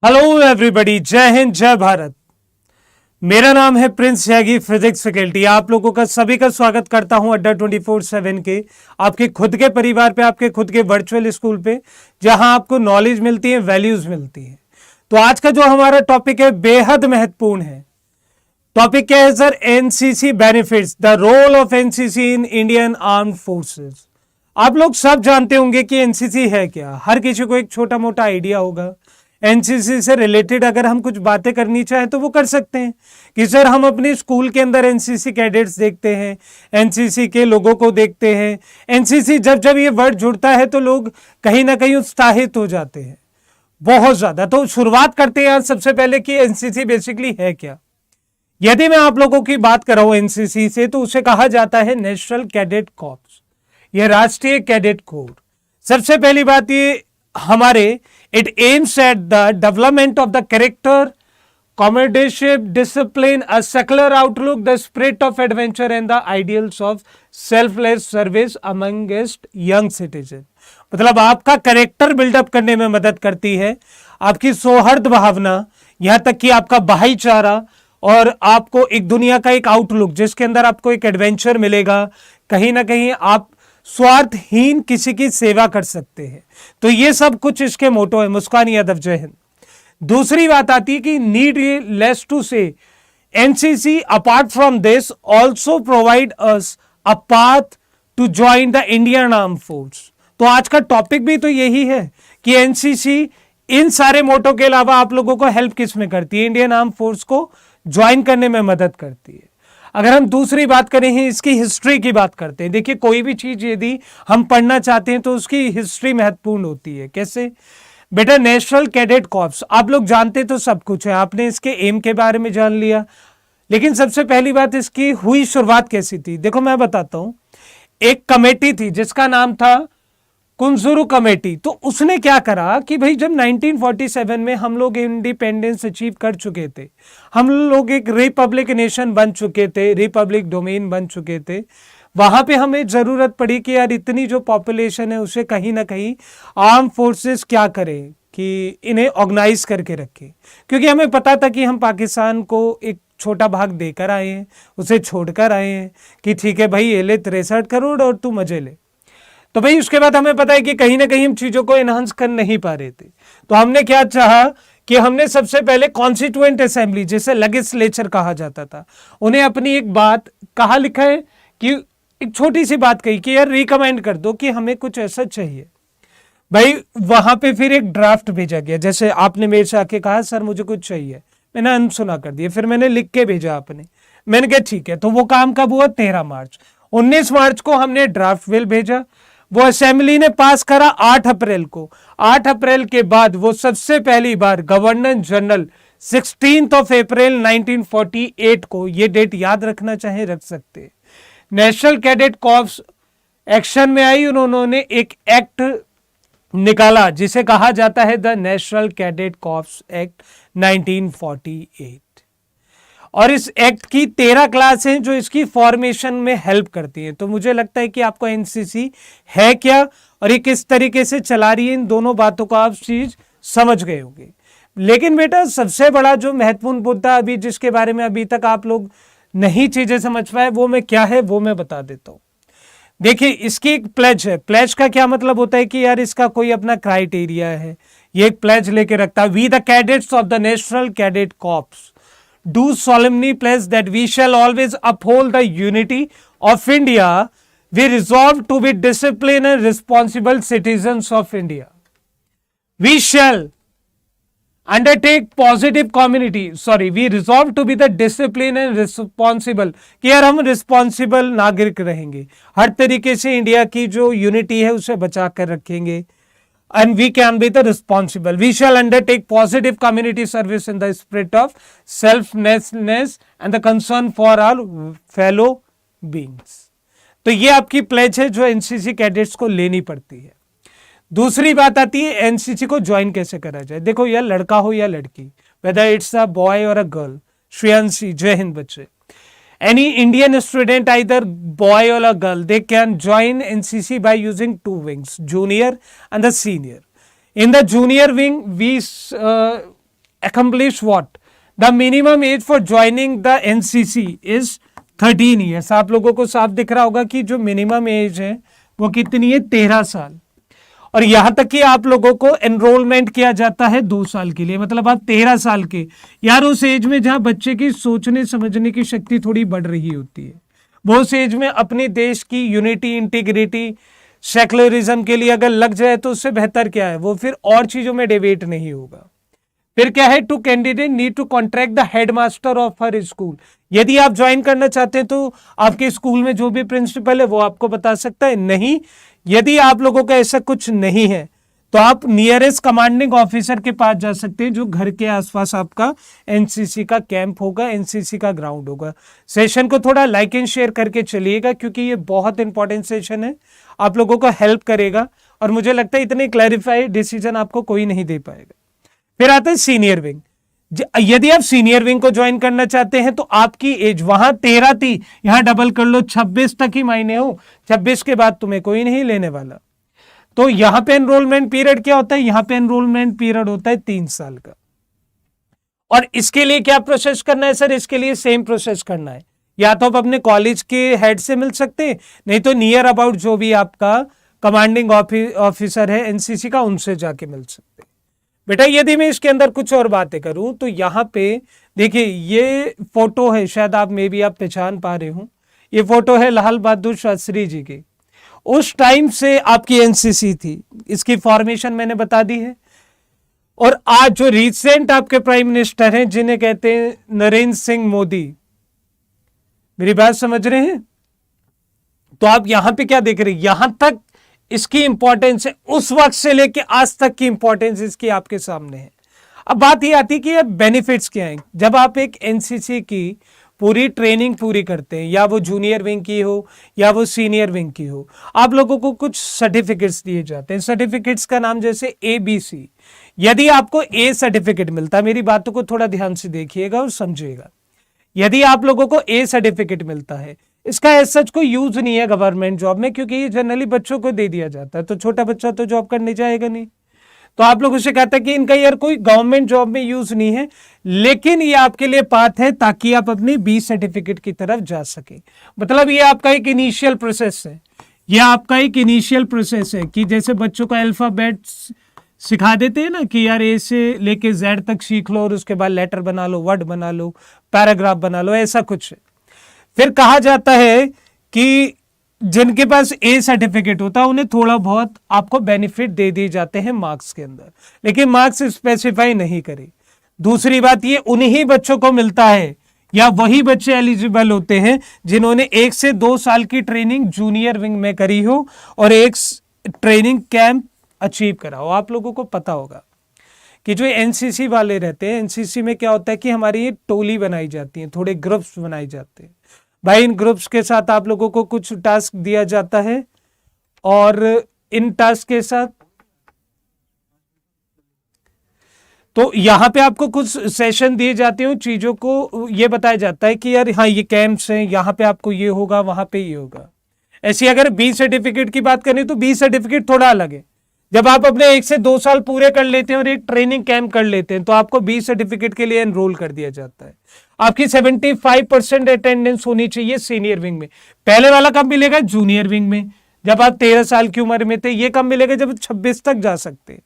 Hello everybody, जय हिंद जय भारत। मेरा नाम है प्रिंस यागी, फिजिक्स फैकल्टी। आप लोगों का सभी का स्वागत करता हूं अड्डा 24/7 के आपके खुद के परिवार पे, आपके खुद के वर्चुअल स्कूल पे, जहां आपको नॉलेज मिलती है, वैल्यूज मिलती है। तो आज का जो हमारा टॉपिक है बेहद महत्वपूर्ण है। टॉपिक क्या है sir? NCC benefits, the role of NCC in Indian armed forces. आप लोग सब जानते होंगे कि एनसीसी है क्या। हर किसी को एक छोटा मोटा आइडिया होगा। एनसीसी से रिलेटेड अगर हम कुछ बातें करनी चाहें तो वो कर सकते हैं कि सर हम अपने स्कूल के अंदर एनसीसी कैडेट्स देखते हैं, एनसीसी के लोगों को देखते हैं। एनसीसी जब जब ये वर्ड जुड़ता है तो लोग कहीं ना कहीं उत्साहित हो जाते हैं, बहुत ज्यादा। तो शुरुआत करते हैं सबसे पहले कि एनसीसी बेसिकली है क्या। यदि मैं आप लोगों की बात कर रहा हूं एनसीसी से, तो उसे कहा जाता है नेशनल कैडेट कॉर्प्स, यह राष्ट्रीय कैडेट कोर। सबसे पहली बात ये हमारे it aims at the development of the character, comradeship, discipline, a secular outlook, the spirit of adventure and the ideals of selfless service amongst young citizen। मतलब आपका character buildup करने में मदद करती है, आपकी सौहार्द भावना, यहां तक कि आपका भाईचारा, और आपको एक दुनिया का एक आउटलुक जिसके अंदर आपको एक एडवेंचर मिलेगा। कहीं ना कहीं आप स्वार्थहीन किसी की सेवा कर सकते हैं। तो ये सब कुछ इसके मोटो है। मुस्कान यादव, जय हिंद। दूसरी बात आती है कि needless to say NCC apart from this also provide us a path to join the Indian arm force. तो आज का टॉपिक भी तो यही है कि एनसीसी इन सारे मोटो के अलावा आप लोगों को हेल्प किस में करती है? इंडियन आर्म फोर्स को ज्वाइन करने में मदद करती है। अगर हम दूसरी बात करें हैं, इसकी हिस्ट्री की बात करते हैं। देखिए, कोई भी चीज यदि हम पढ़ना चाहते हैं तो उसकी हिस्ट्री महत्वपूर्ण होती है। कैसे बेटा? नेशनल कैडेट कॉर्प्स आप लोग जानते तो सब कुछ है, आपने इसके एम के बारे में जान लिया, लेकिन सबसे पहली बात इसकी हुई शुरुआत कैसी थी? देखो मैं बताता हूं। एक कमेटी थी जिसका नाम था कुंजुरु कमेटी। तो उसने क्या करा कि भाई जब 1947 में हम लोग इंडिपेंडेंस अचीव कर चुके थे, हम लोग एक रिपब्लिक नेशन बन चुके थे, रिपब्लिक डोमेन बन चुके थे, वहां पे हमें जरूरत पड़ी कि यार इतनी जो पॉपुलेशन है उसे कहीं ना कहीं आर्म फोर्सेस क्या करें कि इन्हें ऑर्गेनाइज करके रखें। क्योंकि हमें पता था कि हम पाकिस्तान को एक छोटा भाग देकर आए हैं, उसे छोड़कर आए हैं कि ठीक है भाई, ये ले 63 करोड़ और तू मजे ले। तो भाई उसके बाद हमें पता है कि कहीं ना कहीं हम चीजों को एनहांस कर नहीं पा रहे थे। तो हमने क्या चाहा कि हमने सबसे पहले कॉन्स्टिट्यूएंट असेंबली, जिसे लेजिस्लेचर कहा जाता था, उन्हें अपनी एक बात कहा लिखा है कि एक छोटी सी बात कही कि यार रिकमेंड कर दो कि हमें कुछ ऐसा चाहिए। भाई वहां पे फिर एक ड्राफ्ट भेजा गया। जैसे आपने मेरे से आके कहा सर मुझे कुछ चाहिए, मैंने अनसुना कर दिया, फिर मैंने लिख के भेजा आपने। मैंने कहा ठीक है। तो वो काम कब हुआ? 13 मार्च। 19 मार्च को हमने ड्राफ्ट बिल भेजा, वो असेंबली ने पास करा 8 अप्रैल को। 8 अप्रैल के बाद वो सबसे पहली बार गवर्नर जनरल 16 अप्रैल 1948 को, ये डेट याद रखना चाहे रख सकते हैं, नेशनल कैडेट कॉर्प्स एक्शन में आई। उन्होंने एक एक्ट निकाला जिसे कहा जाता है the national cadet corps act 1948। और इस एक्ट की 13 क्लास हैं जो इसकी फॉर्मेशन में हेल्प करती हैं। तो मुझे लगता है कि आपको एनसीसी है क्या और ये किस तरीके से चला रही है, इन दोनों बातों को आप चीज समझ गए होंगे। लेकिन बेटा सबसे बड़ा जो महत्वपूर्ण मुद्दा अभी जिसके बारे में अभी तक आप लोग नहीं चीजें समझ पाए, वो मैं क्या है वो मैं बता देता हूं। देखिए, इसकी एक प्लेज है। प्लेज का क्या मतलब होता है कि यार इसका कोई अपना क्राइटेरिया है, ये एक प्लेज लेके रखता है। We the cadets of the national cadet corps do solemnly pledge that we shall always uphold the unity of India. We resolve to be disciplined and responsible citizens of India. We shall undertake positive community. We resolve to be the disciplined and responsible. कि यार हम responsible नागरिक रहेंगे, हर तरीके से India की जो unity है उसे बचा कर रखेंगे। And we can be the responsible. We shall undertake positive community service in the spirit of selflessness and the concern for our fellow beings. तो ये आपकी प्लेज है जो एनसीसी कैडेट्स को लेनी पड़ती है। दूसरी बात आती है एनसीसी को ज्वाइन कैसे करा जाए। देखो, या लड़का हो या लड़की, वेदर इट्स अ बॉय और अ गर्ल। श्रेयांशी, जय हिंद बच्चे। Any Indian student, either boy or a girl, they can join NCC by using 2 wings, junior and the senior. In the junior wing, we accomplish what? The minimum age for joining the NCC is 13 years. आप लोगों को साफ दिख रहा होगा कि जो minimum age है वो कितनी है, 13 साल। और यहां तक कि आप लोगों को एनरोलमेंट किया जाता है 2 साल के लिए, मतलब आप 13 साल के, यार उस एज में जहां बच्चे की सोचने समझने की शक्ति थोड़ी बढ़ रही होती है, वो उस एज में अपने देश की यूनिटी, इंटीग्रिटी, सेक्युलरिज्म के लिए अगर लग जाए तो उससे बेहतर क्या है, वो फिर और चीजों में डिबेट नहीं होगा। फिर क्या है, to candidate need to contract the headmaster of her school. यदि आप ज्वाइन करना चाहते हैं तो आपके स्कूल में जो भी प्रिंसिपल है वो आपको बता सकता है। नहीं, यदि आप लोगों का ऐसा कुछ नहीं है तो आप नियरेस्ट कमांडिंग ऑफिसर के पास जा सकते हैं, जो घर के आसपास आपका एनसीसी का कैंप होगा, एनसीसी का ग्राउंड होगा। सेशन को थोड़ा लाइक एंड शेयर करके चलिएगा, क्योंकि ये बहुत इंपॉर्टेंट सेशन है, आप लोगों को हेल्प करेगा, और मुझे लगता है इतने क्लैरिफाइड डिसीजन आपको कोई नहीं दे पाएगा। फिर आता है सीनियर विंग। यदि आप सीनियर विंग को ज्वाइन करना चाहते हैं तो आपकी एज वहां 13 थी, यहां डबल कर लो, 26 तक ही मायने हो, 26 के बाद तुम्हें कोई नहीं लेने वाला। तो यहां पे एनरोलमेंट पीरियड क्या होता है, यहां पे एनरोलमेंट पीरियड होता है 3 साल का। और इसके लिए क्या प्रोसेस करना है सर, इसके लिए सेम प्रोसेस करना है, या तो आप अपने कॉलेज के हेड से मिल सकते हैं, नहीं तो नियर अबाउट जो भी आपका कमांडिंग ऑफिसर है एनसीसी का, उनसे जाके मिल सकते हैं। बेटा यदि मैं इसके अंदर कुछ और बातें करूं तो यहाँ पे देखिए, ये फोटो है, शायद आप में भी आप पहचान पा रहे हो, ये फोटो है लाल बहादुर शास्त्री जी की। उस टाइम से आपकी एनसीसी थी, इसकी फॉर्मेशन मैंने बता दी है। और आज जो रिसेंट आपके प्राइम मिनिस्टर हैं, जिन्हें कहते हैं नरेंद्र सिंह मोदी, मेरी बात समझ रहे हैं? तो आप यहां पे क्या देख रहे हैं, यहां तक इसकी इंपॉर्टेंस है, उस वक्त से लेके आज तक की इंपॉर्टेंस इसकी आपके सामने है। अब बात ये आती है कि ये बेनिफिट्स क्या हैं। जब आप एक एनसीसी की पूरी ट्रेनिंग पूरी करते हैं, या वो जूनियर विंग की हो या वो सीनियर विंग की हो, आप लोगों को कुछ सर्टिफिकेट्स दिए जाते हैं। सर्टिफिकेट्स का नाम जैसे ABC। यदि आपको A सर्टिफिकेट मिलता है, मेरी बातों को थोड़ा ध्यान से देखिएगा और समझिएगा, यदि आप लोगों को A सर्टिफिकेट मिलता है, इसका एज सच कोई यूज नहीं है गवर्नमेंट जॉब में, क्योंकि ये जनरली बच्चों को दे दिया जाता है, तो छोटा बच्चा तो जॉब करने जाएगा नहीं। तो आप लोगों से कहता है कि इनका यार कोई गवर्नमेंट जॉब में यूज नहीं है, लेकिन ये आपके लिए पाथ है ताकि आप अपनी B सर्टिफिकेट की तरफ जा सके। मतलब ये आपका एक इनिशियल प्रोसेस है, ये आपका एक इनिशियल प्रोसेस है कि जैसे बच्चों को अल्फाबेट सिखा देते हैं ना कि यार A से लेके Z तक सीख लो और उसके बाद लेटर बना लो, वर्ड बना लो, पैराग्राफ बना लो, ऐसा कुछ है। फिर कहा जाता है कि जिनके पास A सर्टिफिकेट होता है उन्हें थोड़ा बहुत आपको बेनिफिट दे दिए जाते हैं मार्क्स के अंदर, लेकिन मार्क्स स्पेसिफाई नहीं करे। दूसरी बात ये उन्हीं बच्चों को मिलता है, या वही बच्चे एलिजिबल होते हैं जिन्होंने 1 से 2 साल की ट्रेनिंग जूनियर विंग में करी हो और एक ट्रेनिंग कैंप अचीव करा हो। आप लोगों को पता होगा कि जो एनसीसी वाले रहते हैं, एनसीसी में क्या होता है कि हमारी टोली बनाई जाती है, थोड़े ग्रुप्स बनाए जाते हैं। भाई इन ग्रुप्स के साथ आप लोगों को कुछ टास्क दिया जाता है, और इन टास्क के साथ तो यहां पे आपको कुछ सेशन दिए जाते हैं, चीजों को ये बताया जाता है कि यार हाँ ये कैंप्स हैं, यहां पे आपको ये होगा, वहां पे ये होगा। ऐसी अगर B सर्टिफिकेट की बात करें तो B सर्टिफिकेट थोड़ा अलग है। जब आप अपने 1 से 2 साल पूरे कर लेते हैं और एक ट्रेनिंग कैंप कर लेते हैं तो आपको B सर्टिफिकेट के लिए एनरोल कर दिया जाता है। आपकी 75% अटेंडेंस होनी चाहिए सीनियर विंग में। पहले वाला कब मिलेगा, जूनियर विंग में, जब आप 13 साल की उम्र में थे। ये कब मिलेगा, जब 26 तक जा सकते।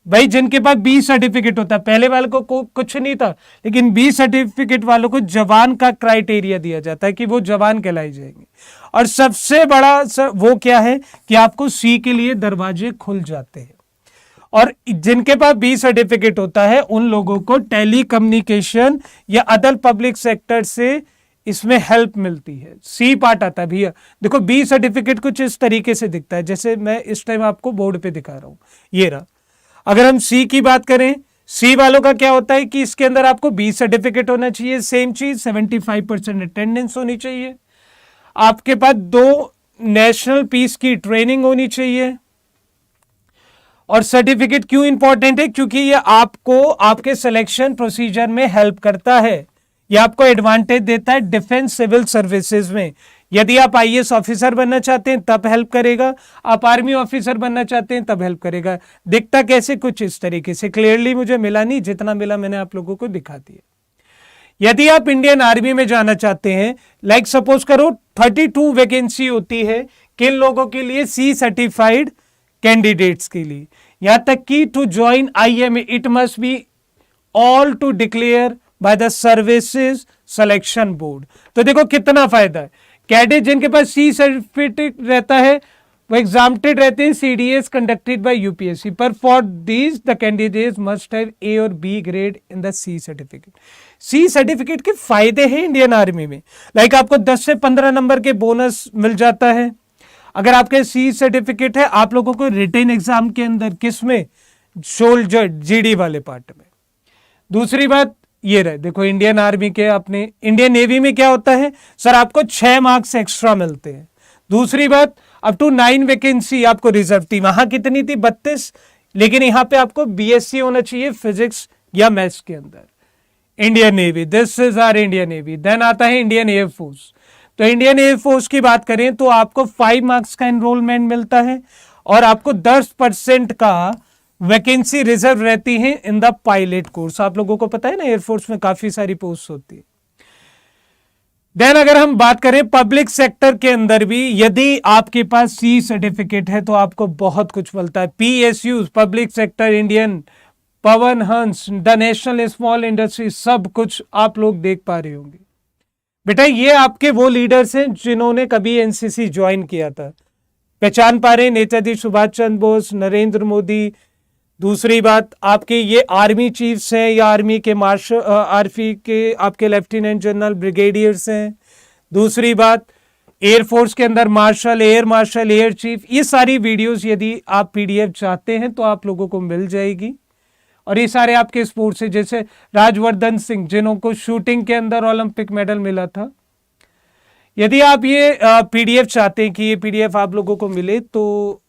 भाई जिनके पास B सर्टिफिकेट होता है, पहले वाले को कुछ नहीं था, लेकिन B सर्टिफिकेट वालों को जवान का क्राइटेरिया दिया जाता है कि वो जवान कहलाए जाएंगे। और सबसे बड़ा वो क्या है कि आपको C के लिए दरवाजे खुल जाते हैं। और जिनके पास B सर्टिफिकेट होता है उन लोगों को टेली कम्युनिकेशन या अदर पब्लिक सेक्टर से इसमें हेल्प मिलती है। C पार्ट आता है भैया। देखो B सर्टिफिकेट कुछ इस तरीके से दिखता है, जैसे मैं इस टाइम आपको बोर्ड पे दिखा रहा हूं, ये रहा। अगर हम C की बात करें, C वालों का क्या होता है कि इसके अंदर आपको B सर्टिफिकेट होना चाहिए, सेम चीज 75% अटेंडेंस होनी चाहिए, आपके पास 2 नेशनल पीस की ट्रेनिंग होनी चाहिए। और सर्टिफिकेट क्यों इंपॉर्टेंट है, क्योंकि ये आपको आपके सिलेक्शन प्रोसीजर में हेल्प करता है, ये आपको एडवांटेज देता है डिफेंस सिविल सर्विसेज में। यदि आप आईएएस ऑफिसर बनना चाहते हैं तब हेल्प करेगा, आप आर्मी ऑफिसर बनना चाहते हैं तब हेल्प करेगा। दिखता कैसे, कुछ इस तरीके से, क्लियरली मुझे मिला नहीं, जितना मिला मैंने आप लोगों को दिखा दिया। यदि आप इंडियन आर्मी में जाना चाहते हैं, लाइक सपोज करो 32 वैकेंसी होती है, किन लोगों के लिए, सी सर्टिफाइड कैंडिडेट्स के लिए। यहां तक कि to join IMA it must be all to declare by the services selection board. तो देखो कितना फायदा है, कैडेट जिनके पास सी सर्टिफिकेट रहता है वो एग्जाम्प्टेड रहते हैं सीडीएस कंडक्टेड बाय यूपीएससी, पर for these the candidates must have A और B grade in the C certificate. C certificate के फायदे हैं इंडियन आर्मी में, लाइक आपको 10 से 15 नंबर के बोनस मिल जाता है अगर आपके सी सर्टिफिकेट है। आप लोगों को रिटेन एग्जाम के अंदर किसमें, सोल्जर जीडी वाले पार्ट में। दूसरी बात ये रहे, देखो इंडियन आर्मी के, अपने इंडियन नेवी में क्या होता है सर, आपको 6 मार्क्स एक्स्ट्रा मिलते हैं। दूसरी बात, अप टू 9 वैकेंसी आपको रिजर्व थी, वहां कितनी थी 32, लेकिन यहां पे आपको बीएससी होना चाहिए फिजिक्स या मैथ्स के अंदर। Indian navy, this is our Indian navy. Then आता है इंडियन एयरफोर्स। तो इंडियन एयरफोर्स की बात करें तो आपको 5 मार्क्स का एनरोलमेंट मिलता है और आपको 10% का वैकेंसी रिजर्व रहती है इन द पायलट कोर्स। आप लोगों को पता है ना एयरफोर्स में काफी सारी पोस्ट होती है। देन अगर हम बात करें पब्लिक सेक्टर के अंदर भी, यदि आपके पास सी सर्टिफिकेट है तो आपको बहुत कुछ मिलता है। PSU, public sector, Indian Pawan Hans, the national small industry, सब कुछ आप लोग देख पा रहे होंगे। बेटा ये आपके वो लीडर्स हैं जिन्होंने कभी एनसीसी ज्वाइन किया था, पहचान पा रहे हैं, नेताजी सुभाष चंद्र बोस, नरेंद्र मोदी। दूसरी बात, आपके ये आर्मी चीफ्स हैं या आर्मी के मार्शल, आर्मी के आपके लेफ्टिनेंट जनरल, ब्रिगेडियर्स हैं। दूसरी बात, एयरफोर्स के अंदर मार्शल, एयर चीफ, ये सारी वीडियोस यदि आप पीडीएफ चाहते हैं तो आप लोगों को मिल जाएगी। और ये सारे आपके स्पोर्ट्स से, जैसे राजवर्धन सिंह जिनको शूटिंग के अंदर ओलंपिक मेडल मिला था। यदि आप ये पीडीएफ चाहते हैं कि ये पीडीएफ आप लोगों को मिले तो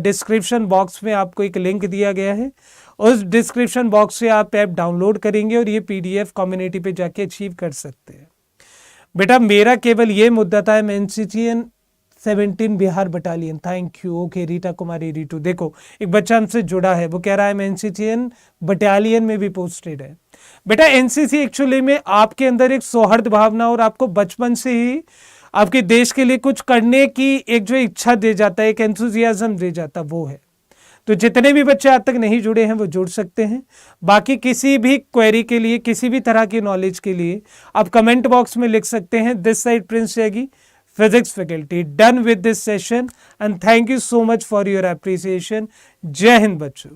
डिस्क्रिप्शन बॉक्स में आपको एक लिंक दिया गया है, उस डिस्क्रिप्शन बॉक्स से आप ऐप डाउनलोड करेंगे और ये पीडीएफ कम्युनिटी पे जाके अचीव कर सकते हैं। बेटा मेरा केवल ये मुद्दा था, मैं NCCN 17 Bihar battalion, thank you. Okay Rita Kumari Ritu, देखो एक बच्चा हमसे जुड़ा है, वो कह रहा है मैं एनसीसीएन बटालियन में भी पोस्टेड है। बेटा एनसीसी एक्चुअली में आपके अंदर एक सौहार्द भावना और आपको बचपन से ही आपके देश के लिए कुछ करने की एक जो इच्छा दे जाता है, एक एंथुजियाज्म दे जाता, वो है। तो जितने भी बच्चे आज तक नहीं जुड़े हैं वो जुड़ सकते हैं। बाकी किसी भी क्वेरी के लिए, किसी भी तरह की नॉलेज के लिए आप कमेंट बॉक्स में लिख सकते हैं। This side Prince Yagi, physics faculty, done with this session and thank you so much for your appreciation. जय हिंद बच्चों।